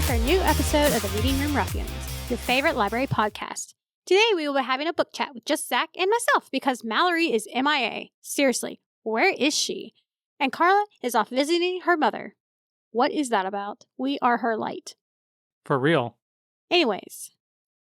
for a new episode of the Reading Room Ruffians, your favorite library podcast. Today we will be having a book chat with just Zach and myself because Mallory is MIA. Seriously, where is she? And Carla is off visiting her mother. What is that about? We are her light. For real. Anyways,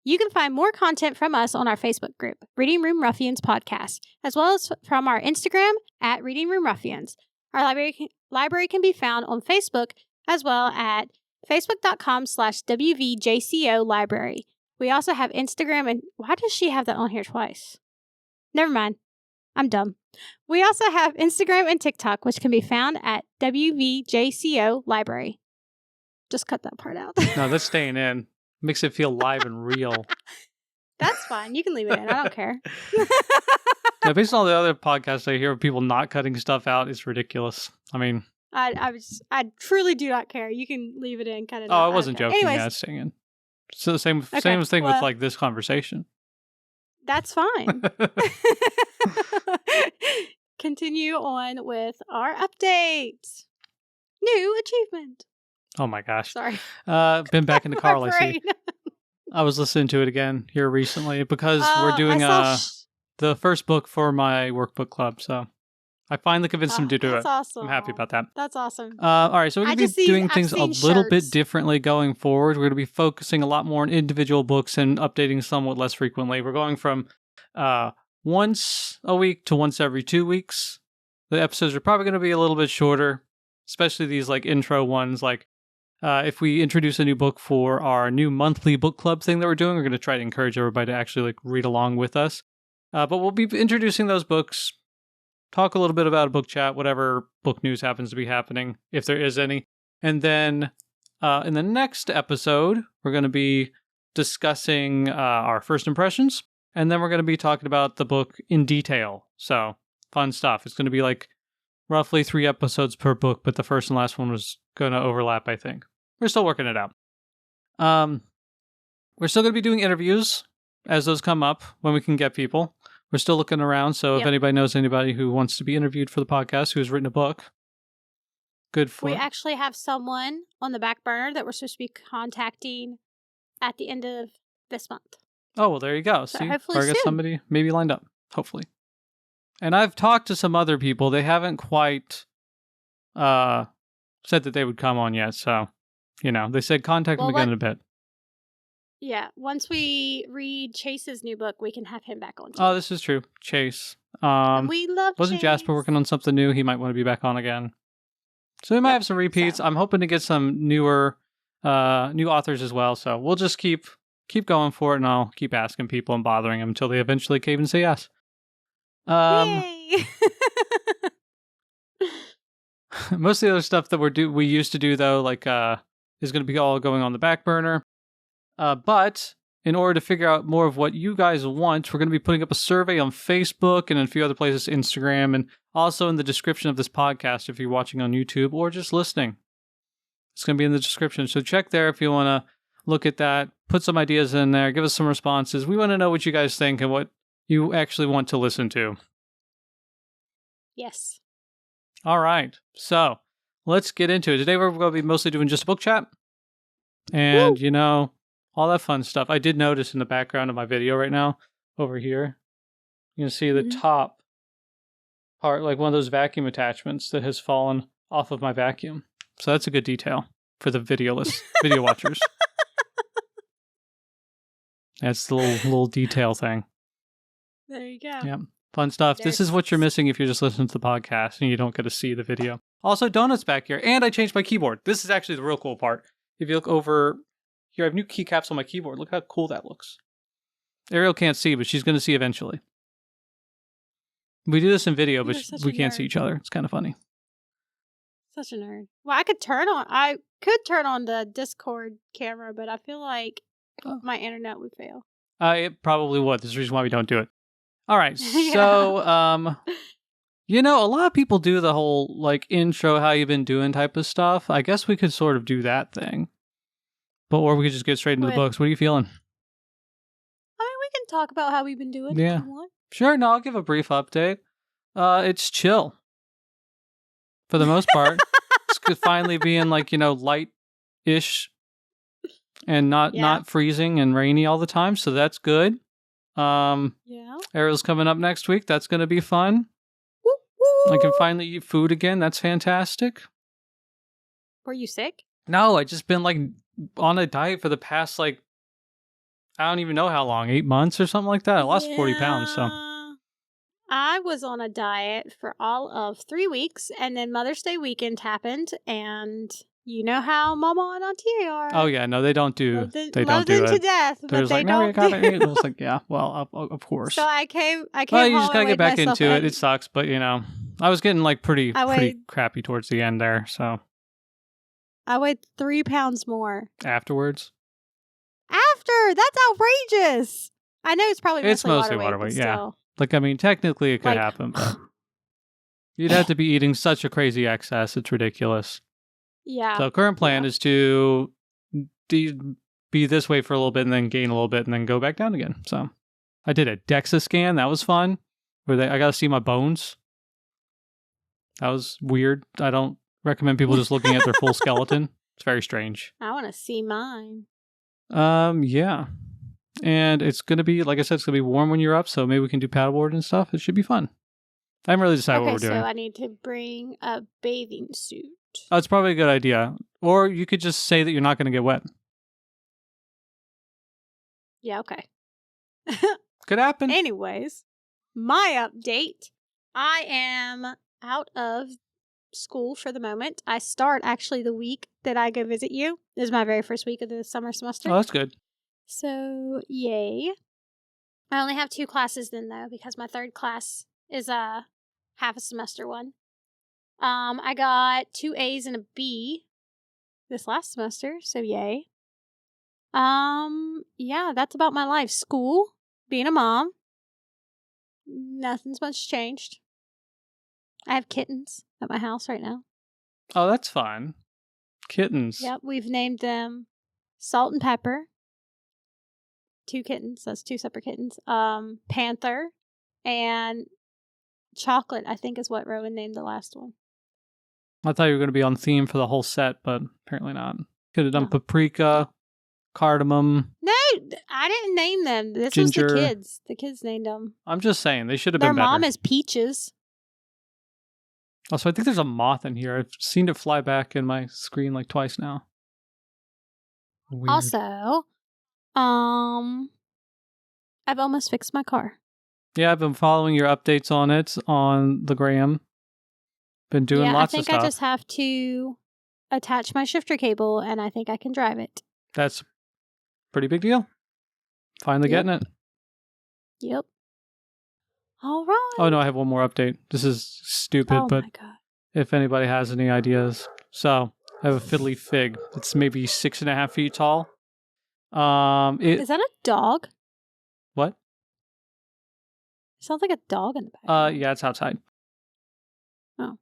you can find more content from us on our Facebook group, Reading Room Ruffians Podcast, as well as from our Instagram at Reading Room Ruffians. Our library can be found on Facebook as well at facebook.com/WVJCO library. We also have Instagram and why does she have that on here twice? Never mind. I'm dumb. We also have Instagram and TikTok, which can be found at WVJCO library. Just cut that part out. No, that's staying in. Makes it feel live and real. That's fine. You can leave it in. I don't care. Now, based on all the other podcasts I hear of people not cutting stuff out, it's ridiculous. I mean, I truly do not care. You can leave it in, cut it out. I wasn't joking. Anyways, Yeah, it's staying in. So the same Okay, thing well, with like this conversation. That's fine. Continue on with our updates. New achievement. Oh my gosh. Sorry. Been back into Carl, I see. Brain. I was listening to it again here recently because we're doing the first book for my workbook club. So I finally convinced him to do it. That's awesome. I'm happy about that. That's awesome. All right, so we're going to be doing things a little bit shirts. differently going forward. We're going to be focusing a lot more on individual books and updating somewhat less frequently. We're going from once a week to once every 2 weeks. The episodes are probably going to be a little bit shorter, especially these like intro ones. Like if we introduce a new book for our new monthly book club thing that we're doing, we're going to try to encourage everybody to actually like read along with us. But we'll be introducing those books. Talk a little bit about a book chat, whatever book news happens to be happening, if there is any. And then in the next episode, we're going to be discussing our first impressions. And then we're going to be talking about the book in detail. So, fun stuff. It's going to be like roughly 3 episodes per book, but the first and last one was going to overlap, I think. We're still working it out. We're still going to be doing interviews as those come up when we can get people. We're still looking around, so if anybody knows anybody who wants to be interviewed for the podcast who's written a book, good for We it. actually have someone on the back burner that we're supposed to be contacting at the end of this month. Oh, well, there you go. So See, hopefully I got soon. somebody maybe lined up, hopefully. And I've talked to some other people. They haven't quite said that they would come on yet, so, they said contact them again in a bit. Yeah, once we read Chase's new book, we can have him back on too. Oh, this is true. Chase. And we love Wasn't Chase. Jasper working on something new? He might want to be back on again. So we might have some repeats. So. I'm hoping to get some new authors as well. So we'll just keep going for it, and I'll keep asking people and bothering them until they eventually cave and say yes. Yay! Most of the other stuff that we used to do though, like is going to be all going on the back burner. But in order to figure out more of what you guys want, we're going to be putting up a survey on Facebook and in a few other places, Instagram, and also in the description of this podcast if you're watching on YouTube or just listening. It's going to be in the description. So check there if you want to look at that. Put some ideas in there. Give us some responses. We want to know what you guys think and what you actually want to listen to. Yes. All right. So let's get into it. Today we're going to be mostly doing just a book chat. And, all that fun stuff. I did notice in the background of my video right now, over here, you can see the top part, like one of those vacuum attachments that has fallen off of my vacuum. So that's a good detail for the video watchers. That's the little detail thing. There you go. Yeah, fun stuff. This is what you're missing if you're just listening to the podcast and you don't get to see the video. Also, donuts back here. And I changed my keyboard. This is actually the real cool part. If you look over here, I have new keycaps on my keyboard. Look how cool that looks. Ariel can't see, but she's going to see eventually. We do this in video, but we can't see each other. It's kind of funny. Such a nerd. Well, I could turn on the Discord camera, but I feel like my internet would fail. It probably would. There's a reason why we don't do it. All right. So, a lot of people do the whole like intro, how you been doing type of stuff. I guess we could sort of do that thing. Or we could just get straight into the books. What are you feeling? I mean, we can talk about how we've been doing if you want. Sure. No, I'll give a brief update. It's chill. For the most part. It's finally being like, light-ish and not freezing and rainy all the time, so that's good. Yeah. Ariel's coming up next week. That's going to be fun. Woo, woo. I can finally eat food again. That's fantastic. Were you sick? No, I just been like on a diet for the past like I don't even know how long, 8 months or something like that. I lost 40 pounds, so. I was on a diet for all of 3 weeks, and then Mother's Day weekend happened, and you know how Mama and Auntie are. Oh yeah, no, they don't do. Love they don't do them it to death, They're but just they like, no, don't. you gotta eat. I was like, yeah, well, of course. So I came. Well, you home just gotta and get weighed back myself, into it. and It sucks, but you know, I was getting like pretty crappy towards the end there. So I weighed 3 pounds more afterwards. After that's outrageous. I know it's probably mostly water weight. Yeah, like I mean, technically it could happen, but you'd have to be eating such a crazy excess. It's ridiculous. Yeah. So current plan is to be this way for a little bit and then gain a little bit and then go back down again. So I did a DEXA scan. That was fun. Where I got to see my bones. That was weird. I don't recommend people just looking at their full skeleton. It's very strange. I want to see mine. Yeah. And it's going to be, like I said, it's going to be warm when you're up. So maybe we can do paddleboard and stuff. It should be fun. I haven't really decided what we're doing. So I need to bring a bathing suit. Oh, it's probably a good idea. Or you could just say that you're not going to get wet. Yeah, okay. Could happen. Anyways, my update. I am out of school for the moment. I start actually the week that I go visit you. This is my very first week of the summer semester. Oh, that's good. So, yay. I only have 2 classes then, though, because my third class is a half a semester one. I got 2 A's and a B this last semester, so yay. Yeah, that's about my life. School, being a mom. Nothing's much changed. I have kittens at my house right now. Oh, that's fun. Kittens. Yep, we've named them Salt and Pepper. 2 kittens. That's 2 separate kittens. Panther and Chocolate, I think is what Rowan named the last one. I thought you were going to be on theme for the whole set, but apparently not. Could have done paprika, cardamom. No, I didn't name them. This ginger. was the kids. The kids named them. I'm just saying, they should have been better. Their mom is Peaches. Also, I think there's a moth in here. I've seen it fly back in my screen like twice now. Weird. Also, I've almost fixed my car. Yeah, I've been following your updates on it on the gram. Been doing lots of stuff. I think I just have to attach my shifter cable, and I think I can drive it. That's a pretty big deal. Finally getting it. Yep. All right. Oh, no, I have one more update. This is stupid, but my God. If anybody has any ideas. So, I have a fiddly fig. It's maybe 6.5 feet tall. Is that a dog? What? Sounds like a dog in the back. Yeah, it's outside. Oh.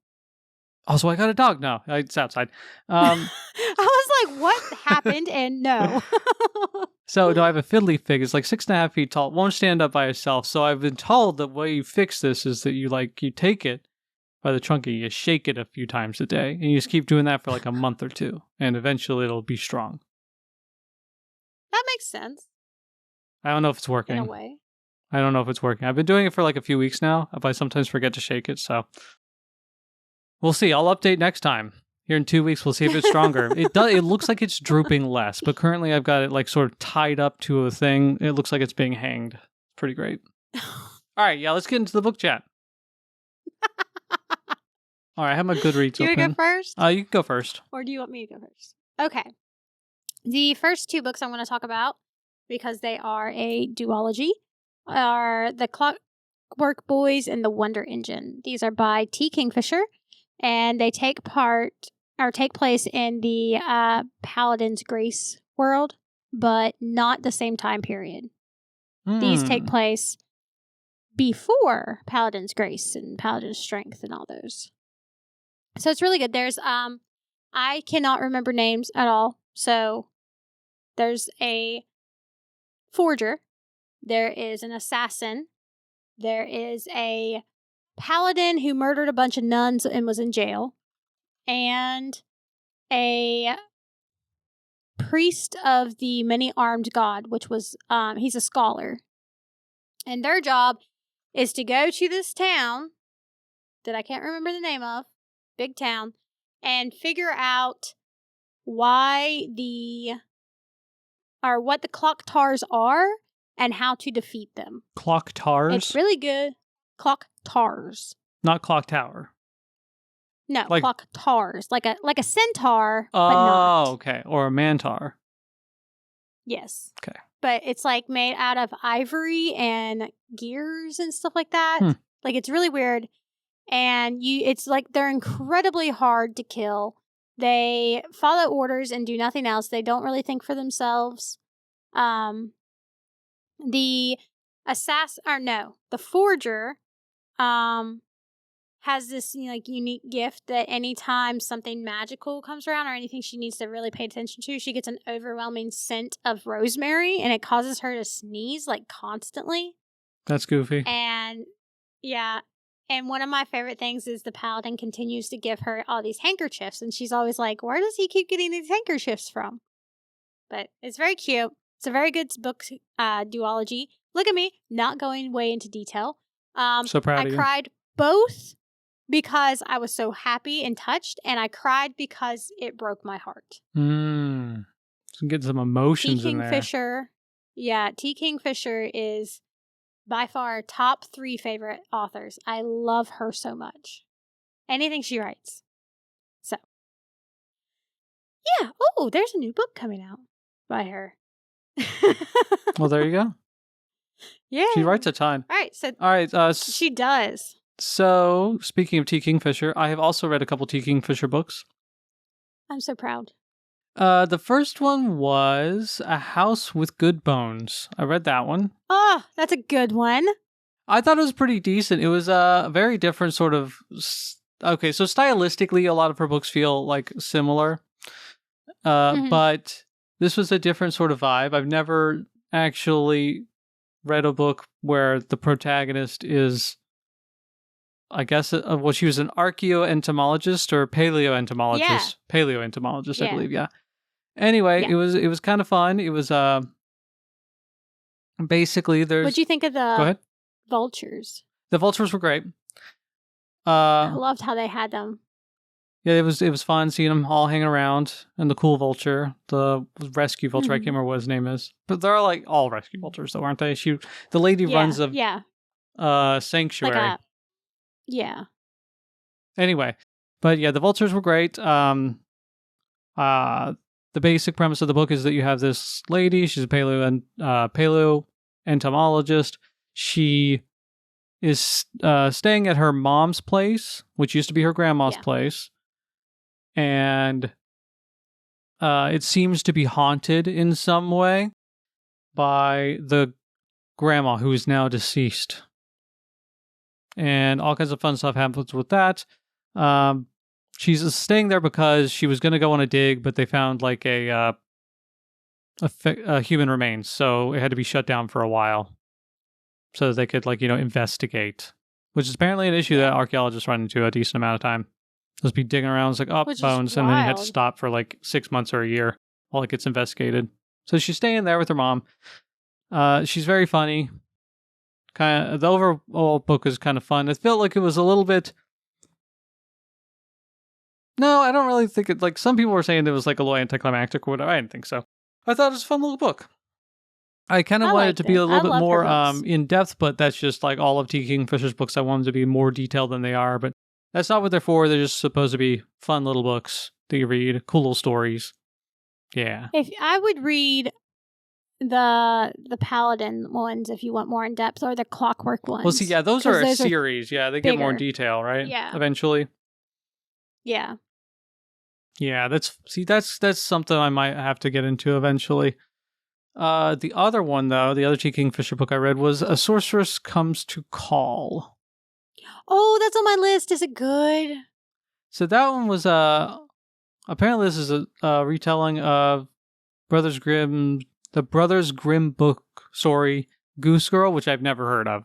Also, I got a dog now. It's outside. I was like, what happened? And no. So, no, I have a fiddly fig. It's like 6.5 feet tall. It won't stand up by itself. So, I've been told the way you fix this is that you take it by the trunk and you shake it a few times a day. And you just keep doing that for like a month or 2. And eventually it'll be strong. That makes sense. I don't know if it's working. In a way. I don't know if it's working. I've been doing it for like a few weeks now. If I sometimes forget to shake it. So, we'll see. I'll update next time. Here in 2 weeks, we'll see if it's stronger. It looks like it's drooping less, but currently I've got it like sort of tied up to a thing. It looks like it's being hanged. Pretty great. All right, yeah, let's get into the book chat. All right, I have my Goodreads open. You want to go first? You can go first. Or do you want me to go first? Okay. The first 2 books I want to talk about, because they are a duology, are The Clockwork Boys and The Wonder Engine. These are by T. Kingfisher, and they take place in the Paladin's Grace world, but not the same time period. These take place before Paladin's Grace and Paladin's Strength and all those. So it's really good. There's I cannot remember names at all. So there's a forger, there is an assassin, there is a paladin who murdered a bunch of nuns and was in jail, and a priest of the many-armed god, which was, he's a scholar. And their job is to go to this town that I can't remember the name of, big town, and figure out what the clock tars are and how to defeat them. Clock tars? It's really good. Clock tars. Not clock tower. No, clock tars. Like a centaur, but not. Oh, okay. Or a mantar. Yes. Okay. But it's like made out of ivory and gears and stuff like that. Like it's really weird. And it's like they're incredibly hard to kill. They follow orders and do nothing else. They don't really think for themselves. The forger has this unique gift that anytime something magical comes around or anything she needs to really pay attention to, she gets an overwhelming scent of rosemary, and it causes her to sneeze constantly. That's goofy. And yeah. And one of my favorite things is the paladin continues to give her all these handkerchiefs, and she's always like, where does he keep getting these handkerchiefs from? But it's very cute. It's a very good book duology. Look at me, not going way into detail. So proud of you. I cried both because I was so happy and touched, and I cried because it broke my heart. So get some emotions in there. T. Kingfisher is by far top 3 favorite authors. I love her so much. Anything she writes. So. Yeah. Oh, there's a new book coming out by her. Well, there you go. Yeah. She writes a ton. All right. She does. So, speaking of T. Kingfisher, I have also read a couple T. Kingfisher books. I'm so proud. The first one was A House with Good Bones. I read that one. Oh, that's a good one. I thought it was pretty decent. It was a very different sort of... Okay, so stylistically, a lot of her books feel similar. But this was a different sort of vibe. I've never actually read a book where the protagonist is... I guess, she was an archaeoentomologist or paleoentomologist. Yeah. Paleoentomologist, I believe, yeah. Anyway, it was kind of fun. It was basically there's... What'd you think of the vultures? The vultures were great. I loved how they had them. Yeah, it was fun seeing them all hang around, and the cool vulture, the rescue vulture. I can't remember what his name is, but they're all rescue vultures, though, aren't they? The lady runs a sanctuary. Yeah. Anyway, but yeah, the vultures were great. The basic premise of the book is that you have this lady. She's a paleoentomologist. She is staying at her mom's place, which used to be her grandma's place, and it seems to be haunted in some way by the grandma who is now deceased. And all kinds of fun stuff happens with that. She's staying there because she was going to go on a dig, but they found a human remains, so it had to be shut down for a while, so that they could investigate. Which is apparently an issue that archaeologists run into a decent amount of time. Just be digging around, it's bones, and then you had to stop for 6 months or a year while it gets investigated. So she's staying there with her mom. She's very funny. The overall book is kind of fun. It felt like it was a little bit... No, I don't really think it... some people were saying it was a little anticlimactic or whatever. I didn't think so. I thought it was a fun little book. I kind of wanted it to be a little bit more in-depth, but that's just all of T. Kingfisher's books. I want them to be more detailed than they are, but that's not what they're for. They're just supposed to be fun little books that you read, cool little stories. Yeah. If I would read the Paladin ones if you want more in depth, or the Clockwork ones. Well, see, yeah, those are a series. Yeah, they get more detail, right? Yeah. Eventually. Yeah. Yeah, that's something I might have to get into eventually. The other one, though, the other T. Kingfisher book I read was A Sorceress Comes to Call. Oh, that's on my list. Is it good? So that one was apparently this is a retelling of the Brothers Grimm book story Goose Girl, which I've never heard of.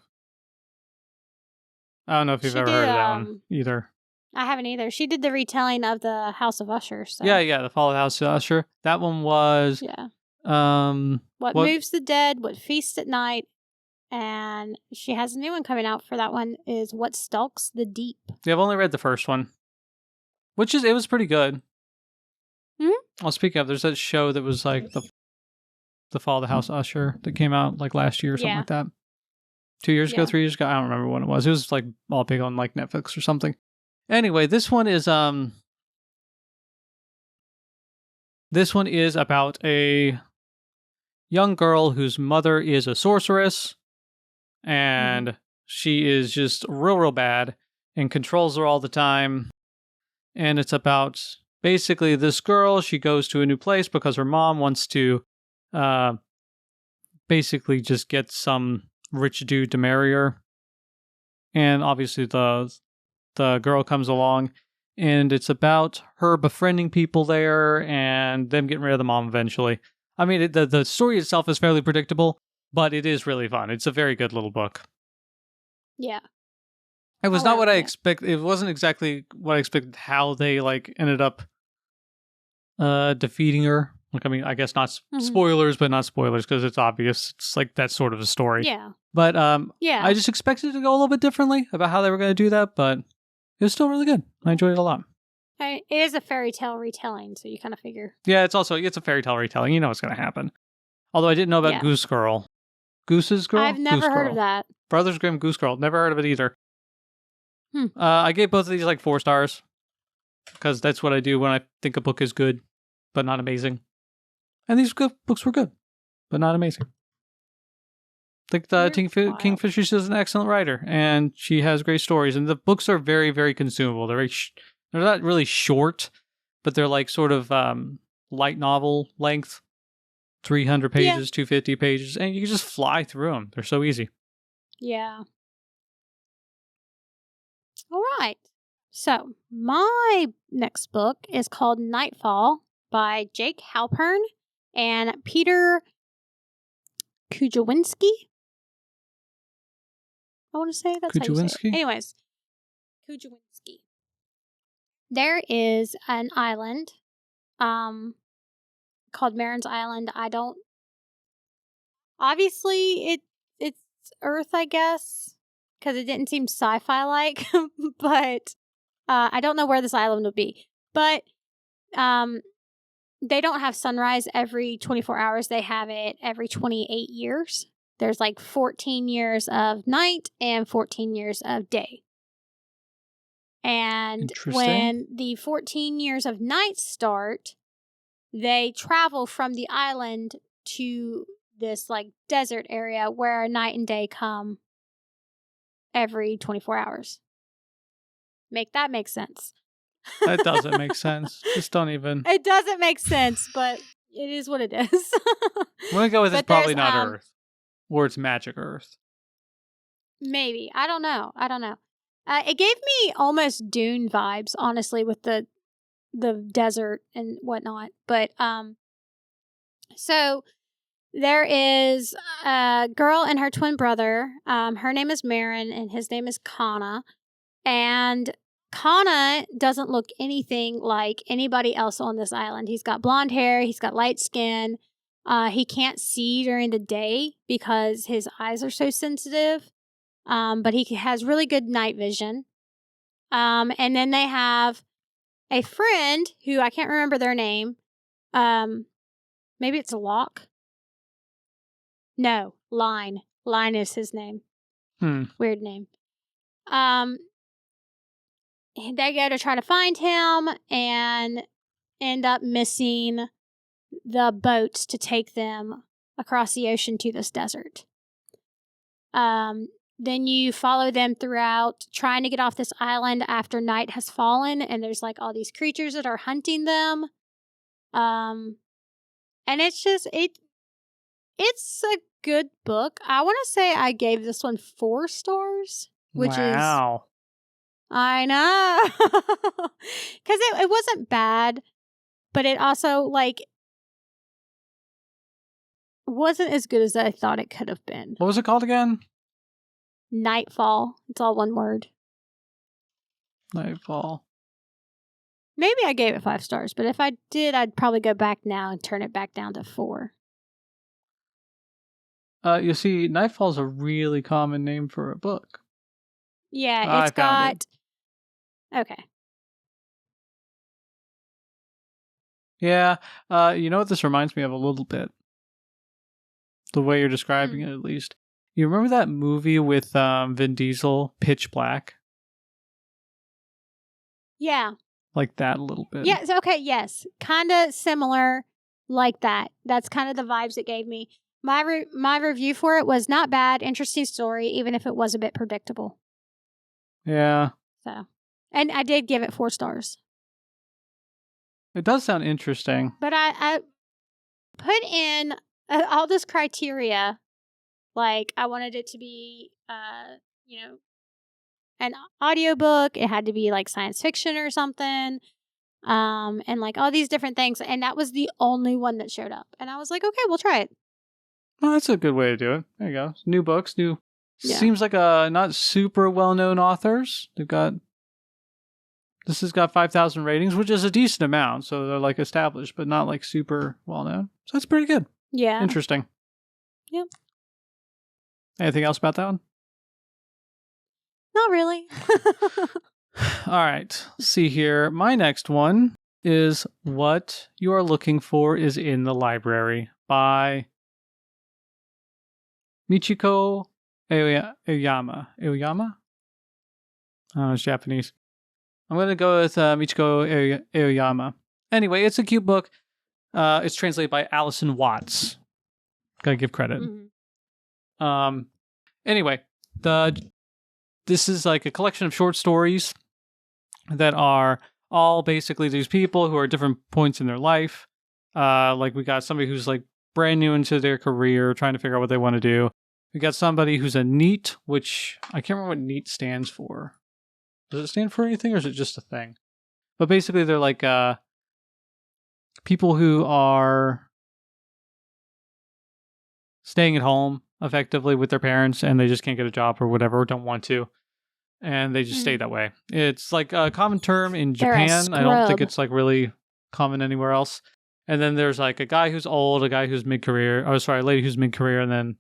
I don't know if you've ever heard of that one either. I haven't either. She did the retelling of the House of Usher. So. Yeah, the Fall of the House of Usher. That one was What Moves the Dead, What Feasts at Night, and she has a new one coming out for that one is What Stalks the Deep. Yeah, I've only read the first one, it was pretty good. Hmm? Well, speaking of, there's that show that was like the Fall of the House of Usher that came out like last year or something like that. 2 years ago, 3 years ago, I don't remember when it was. It was like all big on like Netflix or something. Anyway, this one is about a young girl whose mother is a sorceress, and she is just real bad and controls her all the time. And it's about basically this girl. She goes to a new place because her mom wants to basically just get some rich dude to marry her. And obviously the girl comes along, and it's about her befriending people there and them getting rid of the mom eventually. I mean, the story itself is fairly predictable, but it is really fun. It's a very good little book. Yeah. It was not what I expected. It wasn't exactly what I expected how they like ended up defeating her. Like, I mean, I guess not spoilers, but not spoilers because it's obvious. It's like that sort of a story. Yeah. But I just expected it to go a little bit differently about how they were going to do that, but it was still really good. I enjoyed it a lot. It is a fairy tale retelling, so you kind of figure. Yeah, it's a fairy tale retelling. You know what's going to happen. Although I didn't know about Goose Girl. Goose's Girl? I've never heard of that. Brothers Grimm Goose Girl. Never heard of it either. I gave both of these like 4 stars because that's what I do when I think a book is good, but not amazing. And these books were good, but not amazing. I think Kingfisher is an excellent writer, and she has great stories. And the books are very, very consumable. They're they're not really short, but they're like sort of light novel length, 300 pages, 250 pages, and you can just fly through them. They're so easy. Yeah. All right. So my next book is called Nightfall by Jake Halpern and Peter Kujawinski. I want to say that's how you say it. Anyways, Kujawinski. There is an island called Marin's Island. Obviously it's Earth, I guess, because it didn't seem sci-fi like, but I don't know where this island would be. But they don't have sunrise every 24 hours. They have it every 28 years. There's like 14 years of night and 14 years of day. And when the 14 years of night start, they travel from the island to this like desert area where night and day come every 24 hours. Make that make sense. That doesn't make sense. Just don't even. It doesn't make sense, but it is what it is. I'm going to go with it's probably not Earth. Or it's magic Earth. Maybe. I don't know. It gave me almost Dune vibes, honestly, with the desert and whatnot. But, so there is a girl and her twin brother. Her name is Marin and his name is Kana. And Kana doesn't look anything like anybody else on this island. He's got blonde hair. He's got light skin. He can't see during the day because his eyes are so sensitive. But he has really good night vision. And then they have a friend who I can't remember their name. Maybe it's Locke. No, Line. Line is his name. Weird name. They go to try to find him and end up missing the boats to take them across the ocean to this desert. Then you follow them throughout trying to get off this island after night has fallen, and there's like all these creatures that are hunting them. And it's just it's a good book. I want to say I gave this one 4 stars, which is I know. Because it wasn't bad, but it also, like, wasn't as good as I thought it could have been. What was it called again? Nightfall. It's all one word. Nightfall. Maybe I gave it 5 stars, but if I did, I'd probably go back now and turn it back down to 4. You see, Nightfall's a really common name for a book. Yeah, I it's found got... Okay. Yeah, you know what this reminds me of a little bit? The way you're describing it, at least. You remember that movie with Vin Diesel, Pitch Black? Yeah. Like that a little bit. Yes, okay, yes. Kind of similar like that. That's kind of the vibes it gave me. My review for it was not bad, interesting story, even if it was a bit predictable. Yeah. So, and I did give it 4 stars. It does sound interesting. But I put in all this criteria. Like, I wanted it to be, an audiobook. It had to be like science fiction or something. And like all these different things. And that was the only one that showed up. And I was like, okay, we'll try it. Well, that's a good way to do it. There you go. New books, Yeah. Seems like not super well-known authors. This has got 5,000 ratings, which is a decent amount. So they're like established, but not like super well-known. So that's pretty good. Yeah. Interesting. Yep. Anything else about that one? Not really. All right. Let's see here. My next one is What You Are Looking For Is in the Library by Michiko Aoyama. Aoyama? Oh, it's Japanese. I'm going to go with Michiko Aoyama. Anyway, it's a cute book. It's translated by Allison Watts. Gotta give credit. Mm-hmm. Anyway, this is like a collection of short stories that are all basically these people who are at different points in their life. Like we got somebody who's like brand new into their career, trying to figure out what they want to do. We got somebody who's a NEET, which I can't remember what NEET stands for. Does it stand for anything, or is it just a thing? But basically, they're like people who are staying at home effectively with their parents, and they just can't get a job or whatever, or don't want to. And they just stay that way. It's like a common term in Japan. I don't think it's like really common anywhere else. And then there's like a guy who's old, a guy who's mid-career, a lady who's mid-career and then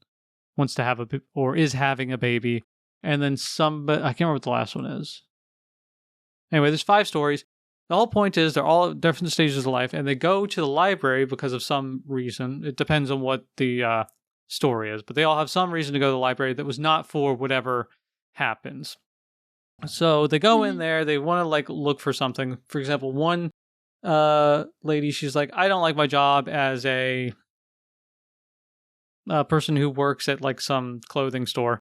wants to have or is having a baby. And then but I can't remember what the last one is. Anyway, there's 5 stories. The whole point is they're all at different stages of life, and they go to the library because of some reason. It depends on what the story is, but they all have some reason to go to the library that was not for whatever happens. So they go in there, they want to like look for something. For example, one lady, she's like, I don't like my job as a person who works at like some clothing store.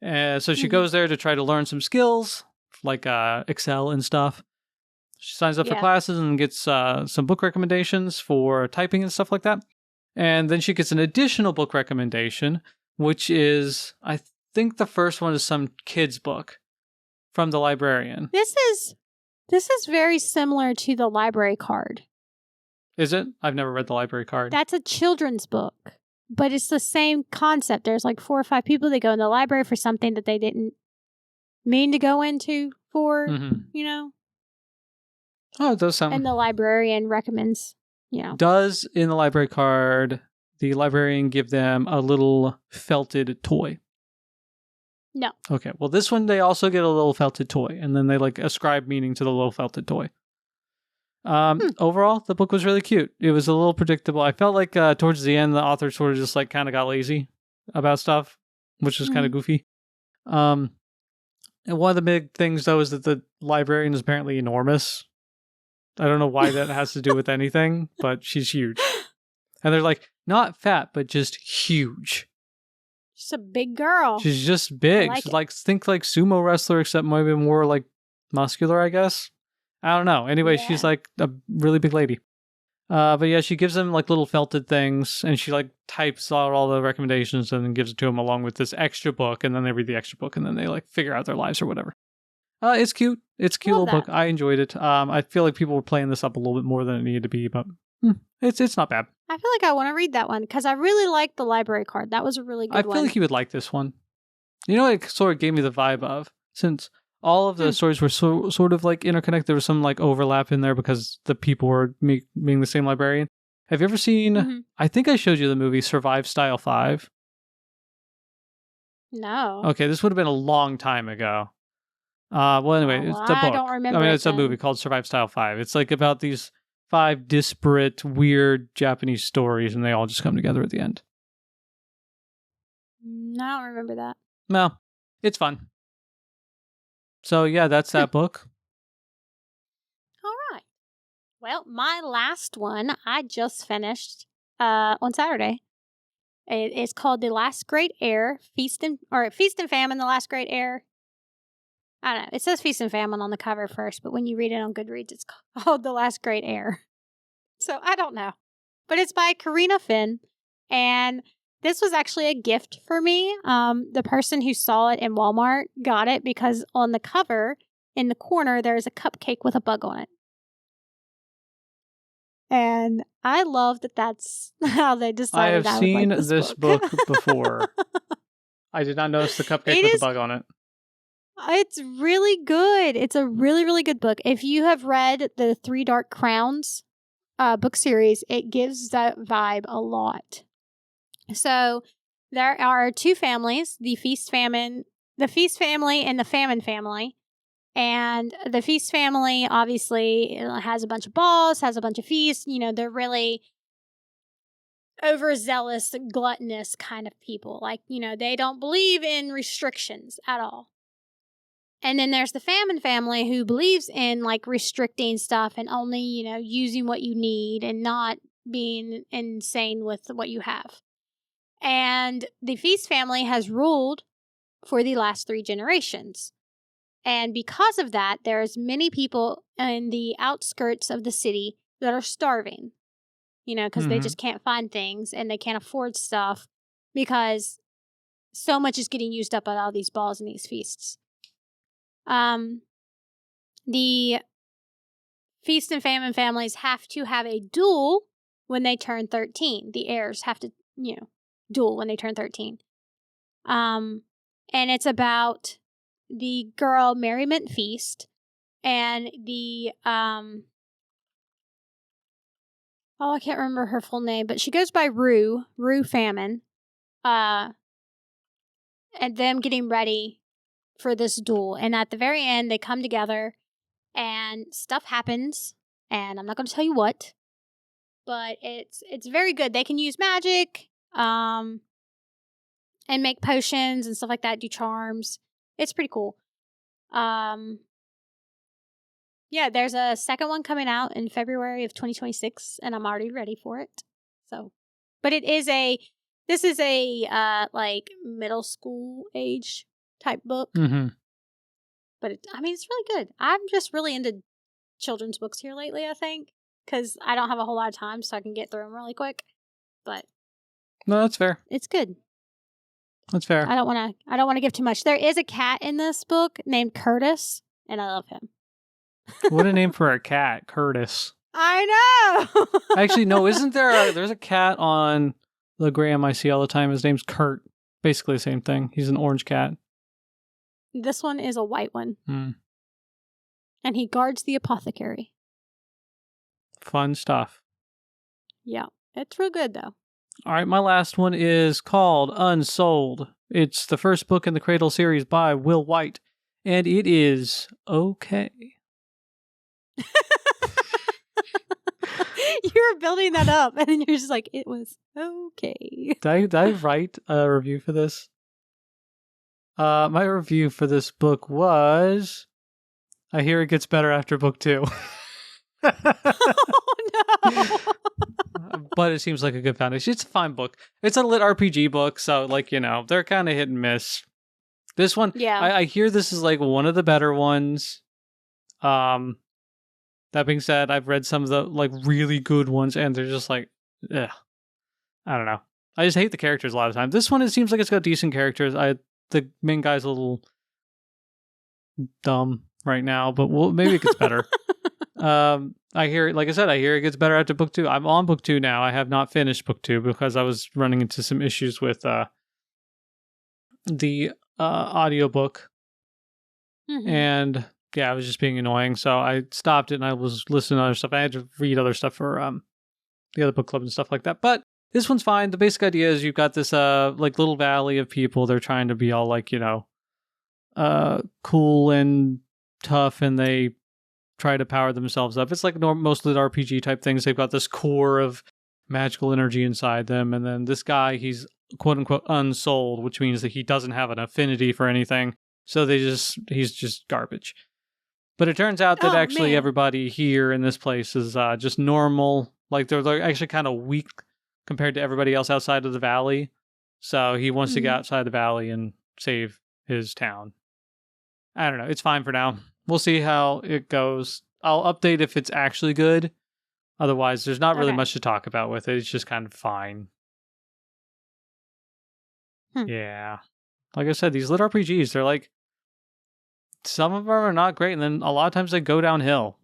So she goes there to try to learn some skills, like Excel and stuff. She signs up for classes and gets some book recommendations for typing and stuff like that. And then she gets an additional book recommendation, which is, I think the first one is some kid's book from the librarian. This is very similar to the library card. Is it? I've never read the library card. That's a children's book, but it's the same concept. There's like 4 or 5 people that go in the library for something that they didn't mean to go into for, you know. Oh, it does sound. And the librarian recommends, you know. Does in the library card the librarian give them a little felted toy? No. Okay. Well, this one they also get a little felted toy, and then they like ascribe meaning to the little felted toy. Overall, the book was really cute. It was a little predictable. I felt like towards the end, the author sort of just like kind of got lazy about stuff, which was kind of goofy. And one of the big things though is that the librarian is apparently enormous. I don't know why that has to do with anything, but she's huge. And they're like not fat, but just huge. She's a big girl. She's just big. She's like think like sumo wrestler, except maybe more like muscular, I guess. I don't know. Anyway, she's like a really big lady. But yeah, she gives them like little felted things, and she like types out all the recommendations and then gives it to them along with this extra book, and then they read the extra book, and then they like figure out their lives or whatever. It's cute. It's a cute little book. I enjoyed it. I feel like people were playing this up a little bit more than it needed to be, but it's not bad. I feel like I want to read that one because I really liked the library card. That was a really good one. I feel like you would like this one. You know what it sort of gave me the vibe of? Since all of the stories were sort of like interconnected. There was some like overlap in there because the people were being the same librarian. Have you ever seen, I think I showed you the movie Survive Style 5. No. Okay, this would have been a long time ago. Well, anyway, it's a book. I don't remember. It's a movie called Survive Style 5. It's like about these 5 disparate, weird Japanese stories, and they all just come together at the end. No, I don't remember that. No, it's fun. So yeah, that's that book. All right. Well, my last one I just finished on Saturday. It is called The Last Great Heir, Feast and Famine, The Last Great Heir. I don't know. It says Feast and Famine on the cover first, but when you read it on Goodreads, it's called The Last Great Heir. So I don't know. But it's by Karina Finn, and this was actually a gift for me. The person who saw it in Walmart got it because on the cover, in the corner, there's a cupcake with a bug on it. And I love that that's how they decided I have seen like this book before. I did not notice the cupcake with the bug on it. It's really good. It's a really, really good book. If you have read the Three Dark Crowns book series, it gives that vibe a lot. So there are 2 families, the Feast family and the Famine family. And the Feast family obviously has a bunch of balls, has a bunch of feasts. You know, they're really overzealous, gluttonous kind of people. Like, you know, they don't believe in restrictions at all. And then there's the Famine family who believes in like restricting stuff and only, you know, using what you need and not being insane with what you have. And the Feast family has ruled for the last 3 generations. And because of that, there's many people in the outskirts of the city that are starving, you know, because they just can't find things and they can't afford stuff because so much is getting used up on all these balls and these feasts. The Feast and Famine families have to have a duel when they turn 13. The heirs have to, you know, duel when they turn 13. And it's about the girl Merriment Feast and the I can't remember her full name, but she goes by Rue Famine, and them getting ready for this duel. And at the very end, they come together and stuff happens, and I'm not going to tell you what, but it's very good. They can use magic and make potions and stuff like that, do charms. It's pretty cool. Yeah, there's a second one coming out in February of 2026, and I'm already ready for it. So, but this is a like middle school age type book. But it's really good. I'm just really into children's books here lately, I think, because I don't have a whole lot of time, so I can get through them really quick. But no, that's fair. It's good. That's fair. I don't want to give too much. There is a cat in this book named Curtis, and I love him. What a name for a cat, Curtis. I know. Actually, no, isn't there's a cat on the gram I see all the time. His name's Kurt. Basically the same thing. He's an orange cat. This one is a white one. And he guards the apothecary. Fun stuff. Yeah, it's real good though. All right, my last one is called Unsold. It's the first book in the Cradle series by Will White, and it is okay. You were building that up, and then you're just like, it was okay. Did I write a review for this? My review for this book was, I hear it gets better after book 2. Oh, no. But it seems like a good foundation. It's a fine book. It's a lit RPG book, so, like, you know, they're kind of hit and miss. This one, yeah. I hear this is, like, one of the better ones. That being said, I've read some of the, like, really good ones, and they're just like, ugh. I don't know. I just hate the characters a lot of times. This one, it seems like it's got decent characters. The main guy's a little dumb right now, but maybe it gets better. I hear, like I said, I hear it gets better after book 2. I'm on book 2 now. I have not finished book 2 because I was running into some issues with the audiobook. And yeah, I was just being annoying. So I stopped it and I was listening to other stuff. I had to read other stuff for the other book club and stuff like that. But this one's fine. The basic idea is you've got this like little valley of people. They're trying to be all like, cool and tough, and they try to power themselves up. It's like most of the RPG type things. They've got this core of magical energy inside them. And then this guy, he's quote unquote unsouled, which means that he doesn't have an affinity for anything. So he's just garbage. But it turns out that everybody here in this place is just normal. Like they're actually kind of weak compared to everybody else outside of the valley. So he wants to get outside the valley and save his town. I don't know. It's fine for now. We'll see how it goes. I'll update if it's actually good. Otherwise, there's not really much to talk about with it. It's just kind of fine. Yeah. Like I said, these little RPGs, they're like, some of them are not great, and then a lot of times they go downhill.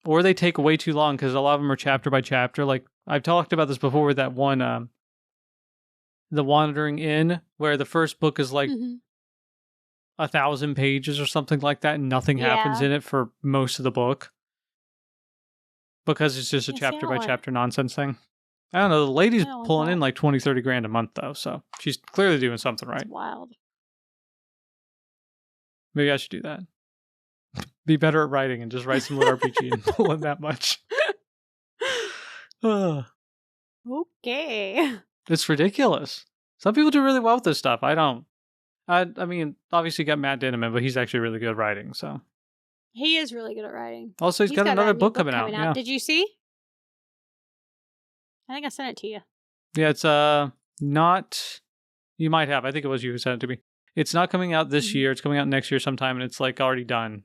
Or they take way too long, because a lot of them are chapter by chapter. Like, I've talked about this before with that one, The Wandering Inn, where the first book is like 1,000 pages or something like that, and nothing happens in it for most of the book. Because it's just a chapter by chapter nonsense thing. I don't know. The lady's pulling in like 20, 30 grand a month, though. So she's clearly doing something right. That's wild. Maybe I should do that. Be better at writing and just write some little RPG and pull in that much. Okay. It's ridiculous. Some people do really well with this stuff. I don't. I mean, obviously you got Matt Dinneman, but he's actually really good at writing, so. He is really good at writing. Also, he's got another book coming out. Yeah. Did you see? I think I sent it to you. Yeah, it's not. You might have. I think it was you who sent it to me. It's not coming out this year. It's coming out next year sometime, and it's like already done.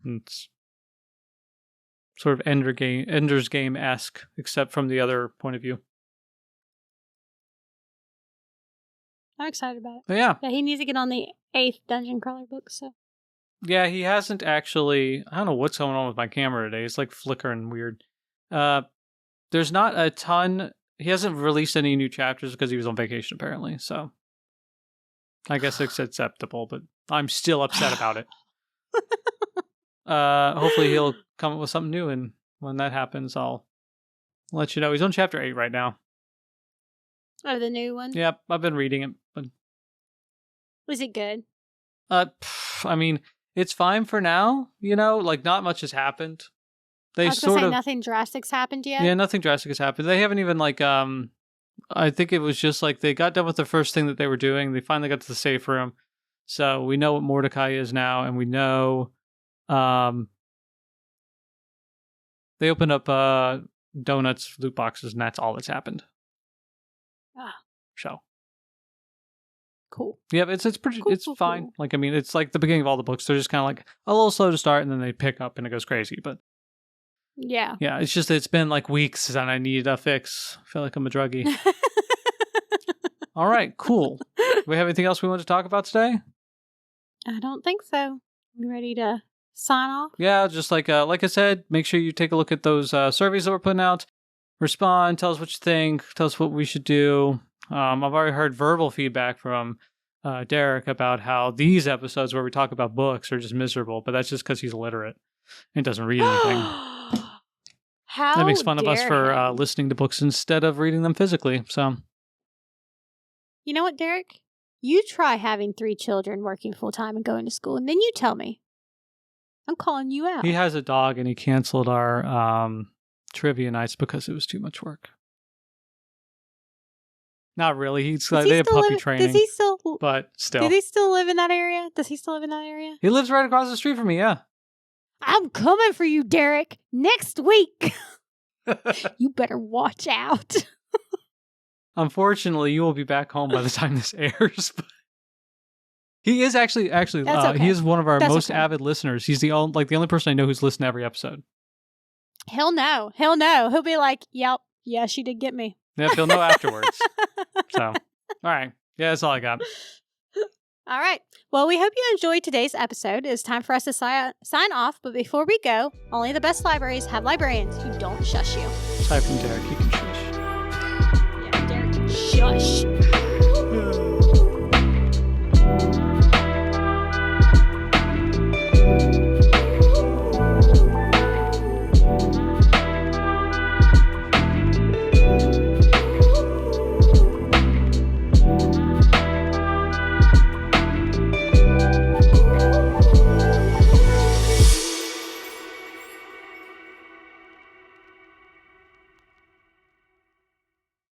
And it's sort of Ender's Game-esque, except from the other point of view. I'm excited about it. But yeah. He needs to get on the 8th Dungeon Crawler book, so. Yeah, he hasn't actually. I don't know what's going on with my camera today. It's like flickering weird. There's not a ton. He hasn't released any new chapters because he was on vacation, apparently. So I guess it's acceptable, but I'm still upset about it. Hopefully he'll come up with something new, and when that happens, I'll let you know. He's on chapter 8 right now. Oh, the new one? Yep, I've been reading it. But... Was it good? I mean, it's fine for now, like not much has happened. I was going to say nothing drastic's happened yet? Yeah, nothing drastic has happened. They haven't even I think it was just like they got done with the first thing that they were doing. They finally got to the safe room. So we know what Mordecai is now, and we know they opened up donuts, loot boxes, and that's all that's happened. So cool. Yeah, it's pretty. Cool, it's fine. Cool. Like, I mean, it's like the beginning of all the books. They're just kind of like a little slow to start, and then they pick up and it goes crazy. But yeah, it's just it's been like weeks, and I need a fix. I feel like I'm a druggie. All right, cool. Do we have anything else we want to talk about today? I don't think so. We ready to sign off? Yeah, just like I said, make sure you take a look at those surveys that we're putting out. Respond, tell us what you think, tell us what we should do. I've already heard verbal feedback from Derek about how these episodes where we talk about books are just miserable, but that's just because he's illiterate and doesn't read anything. How that makes fun of us for listening to books instead of reading them physically. So, you know what, Derek? You try having 3 children working full time and going to school, and then you tell me. I'm calling you out. He has a dog, and he canceled our trivia nights because it was too much work. Not really. They have puppy training. Does he still? But still. Does he still live in that area? Does he still live in that area? He lives right across the street from me, yeah. I'm coming for you, Derek, next week. You better watch out. Unfortunately, you will be back home by the time this airs. He is actually okay. He is one of our most avid listeners. He's the only person I know who's listened to every episode. He'll know. He'll be like, "Yep, yeah, she did get me." Yep, he'll know afterwards. So, all right. Yeah, that's all I got. All right. Well, we hope you enjoyed today's episode. It's time for us to sign off. But before we go, only the best libraries have librarians who don't shush you. Aside from Derek, he can shush. Yeah, Derek can shush.